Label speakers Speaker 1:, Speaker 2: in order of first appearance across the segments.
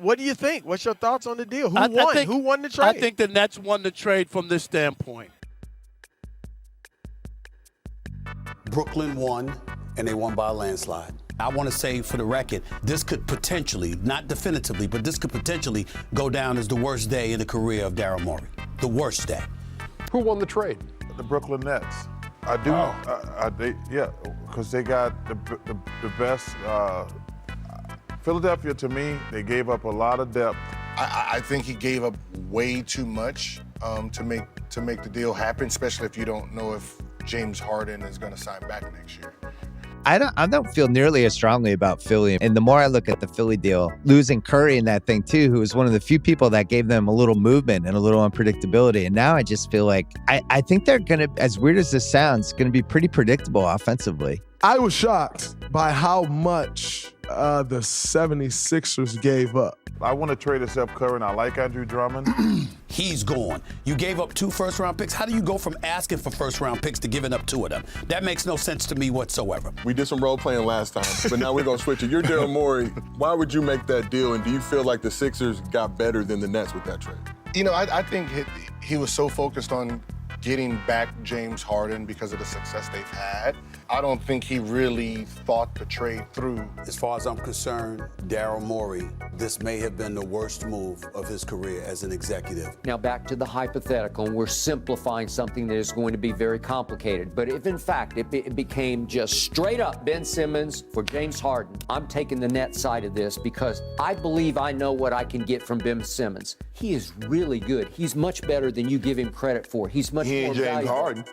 Speaker 1: What do you think? What's your thoughts on the deal? Who won the trade?
Speaker 2: I think the Nets won the trade from this standpoint.
Speaker 3: Brooklyn won, and they won by a landslide. I want to say for the record, this could potentially, not definitively, but this could potentially go down as the worst day in the career of Daryl Morey. The worst day.
Speaker 4: Who won the trade?
Speaker 5: The Brooklyn Nets. I do. Because they got the best. Philadelphia, to me, they gave up a lot of depth.
Speaker 6: I think he gave up way too much to make the deal happen, especially if you don't know if James Harden is going to sign back next year.
Speaker 7: I don't feel nearly as strongly about Philly. And the more I look at the Philly deal, losing Curry in that thing too, who was one of the few people that gave them a little movement and a little unpredictability. And now I just feel like I think they're going to, as weird as this sounds, going to be pretty predictable offensively.
Speaker 8: I was shocked by how much the 76ers gave up.
Speaker 5: I want to trade Steph Curry, and I like Andrew Drummond.
Speaker 3: He's gone. You gave up 2 first-round picks. How do you go from asking for first-round picks to giving up 2 of them? That makes no sense to me whatsoever.
Speaker 4: We did some role-playing last time, but now we're going to switch it. You're Daryl Morey. Why would you make that deal, and do you feel like the Sixers got better than the Nets with that trade?
Speaker 6: You know, I think he was so focused on getting back James Harden because of the success they've had. I don't think he really thought the trade through.
Speaker 3: As far as I'm concerned, Daryl Morey, this may have been the worst move of his career as an executive.
Speaker 9: Now back to the hypothetical, and we're simplifying something that is going to be very complicated. But if in fact it became just straight up Ben Simmons for James Harden, I'm taking the net side of this because I believe I know what I can get from Ben Simmons. He is really good. He's much better than you give him credit for. He's much more
Speaker 4: James
Speaker 9: valuable.
Speaker 4: Harden.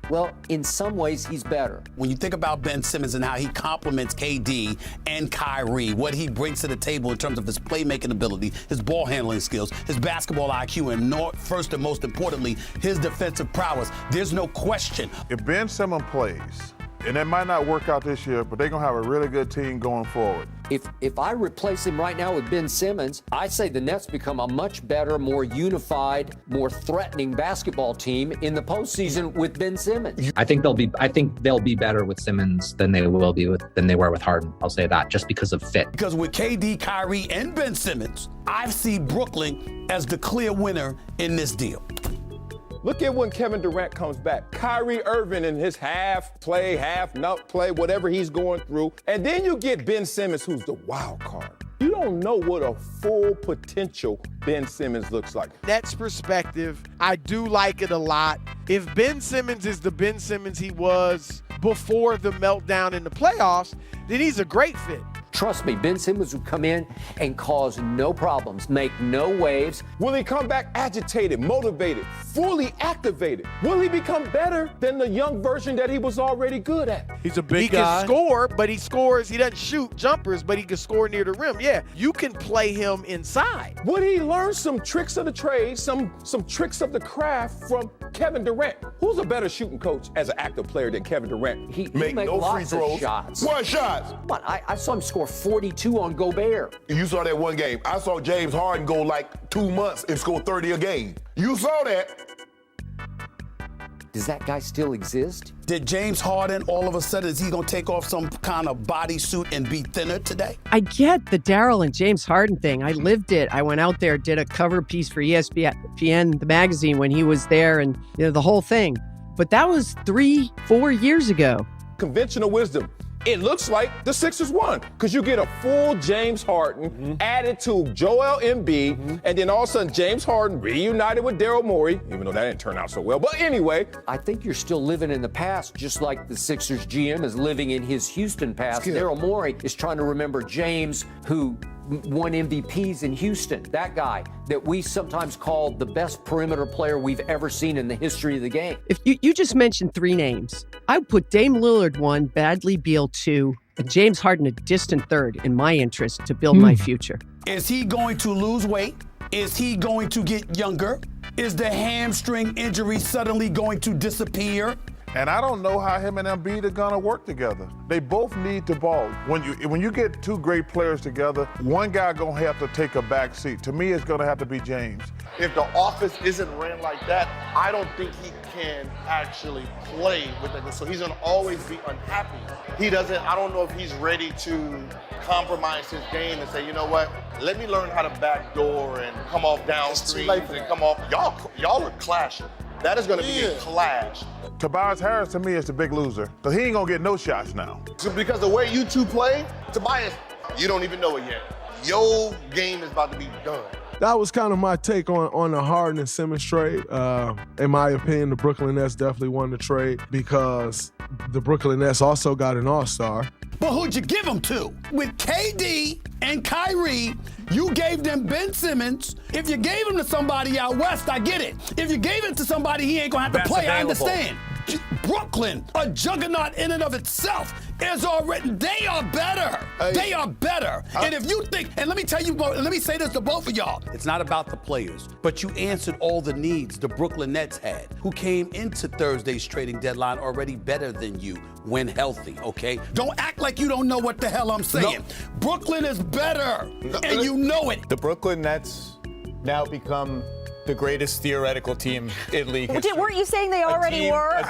Speaker 9: Well, in some ways, he's better.
Speaker 3: When you think about Ben Simmons and how he complements KD and Kyrie, what he brings to the table in terms of his playmaking ability, his ball handling skills, his basketball IQ, and first and most importantly, his defensive prowess, there's no question.
Speaker 5: If Ben Simmons plays, and that might not work out this year, but they're going to have a really good team going forward.
Speaker 9: If I replace him right now with Ben Simmons, I say the Nets become a much better, more unified, more threatening basketball team in the postseason with Ben Simmons.
Speaker 10: I think they'll be better with Simmons than they were with Harden. I'll say that just because of fit.
Speaker 3: Because with KD, Kyrie, and Ben Simmons, I see Brooklyn as the clear winner in this deal.
Speaker 4: Look at when Kevin Durant comes back. Kyrie Irving in his half play, half not play, whatever he's going through. And then you get Ben Simmons, who's the wild card. You don't know what a full potential Ben Simmons looks like.
Speaker 1: Nets perspective, I do like it a lot. If Ben Simmons is the Ben Simmons he was before the meltdown in the playoffs, then he's a great fit.
Speaker 9: Trust me, Ben Simmons would come in and cause no problems, make no waves.
Speaker 4: Will he come back agitated, motivated, fully activated? Will he become better than the young version that he was already good at?
Speaker 1: He's a big guy. He can score, but he doesn't shoot jumpers, but he can score near the rim. Yeah, you can play him inside.
Speaker 4: Would he learn some tricks of the trade, some tricks of the craft from Kevin Durant? Who's a better shooting coach as an active player than Kevin Durant?
Speaker 9: He make no free throws. Shots.
Speaker 4: What shots?
Speaker 9: What? I saw him score 42 on Gobert.
Speaker 11: You saw that one game. I saw James Harden go like 2 months and score 30 a game. You saw that.
Speaker 9: Does that guy still exist?
Speaker 3: Did James Harden, all of a sudden, is he going to take off some kind of bodysuit and be thinner today?
Speaker 12: I get the Daryl and James Harden thing. I lived it. I went out there, did a cover piece for ESPN, the magazine, when he was there, and the whole thing. But that was 3-4 years ago.
Speaker 4: Conventional wisdom. It looks like the Sixers won because you get a full James Harden added to Joel Embiid, and then all of a sudden James Harden reunited with Daryl Morey, even though that didn't turn out so well. But anyway.
Speaker 9: I think you're still living in the past, just like the Sixers GM is living in his Houston past. Daryl Morey is trying to remember James, who won MVPs in Houston, that guy that we sometimes call the best perimeter player we've ever seen in the history of the game.
Speaker 12: If you just mentioned 3 names, I would put Dame Lillard 1, Bradley Beal 2, and James Harden a distant 3rd in my interest to build my future.
Speaker 3: Is he going to lose weight? Is he going to get younger? Is the hamstring injury suddenly going to disappear?
Speaker 5: And I don't know how him and Embiid are gonna work together. They both need the ball. When you get two great players together, one guy gonna have to take a back seat. To me, it's gonna have to be James.
Speaker 13: If the offense isn't ran like that, I don't think he can actually play with that. So he's gonna always be unhappy. I don't know if he's ready to compromise his game and say, you know what, let me learn how to backdoor and come off down threes and come off. Y'all are clashing. That is gonna be a clash.
Speaker 5: Tobias Harris, to me, is the big loser. Because he ain't gonna get no shots now.
Speaker 13: So because the way you two play, Tobias, you don't even know it yet. Your game is about to be done.
Speaker 8: That was kind of my take on the Harden and Simmons trade. In my opinion, the Brooklyn Nets definitely won the trade because the Brooklyn Nets also got an all-star.
Speaker 3: But who'd you give them to? With KD and Kyrie, you gave them Ben Simmons. If you gave him to somebody out west, I get it. If you gave it to somebody he ain't gonna have to play, available. I understand. Brooklyn, a juggernaut in and of itself, is already, they are better. They are better. And if you think, and let me tell you, let me say this to both of y'all. It's not about the players, but you answered all the needs the Brooklyn Nets had, who came into Thursday's trading deadline already better than you when healthy, okay? Don't act like you don't know what the hell I'm saying. No. Brooklyn is better, and you know it.
Speaker 14: The Brooklyn Nets now become the greatest theoretical team in league history.
Speaker 15: Weren't you saying they already were?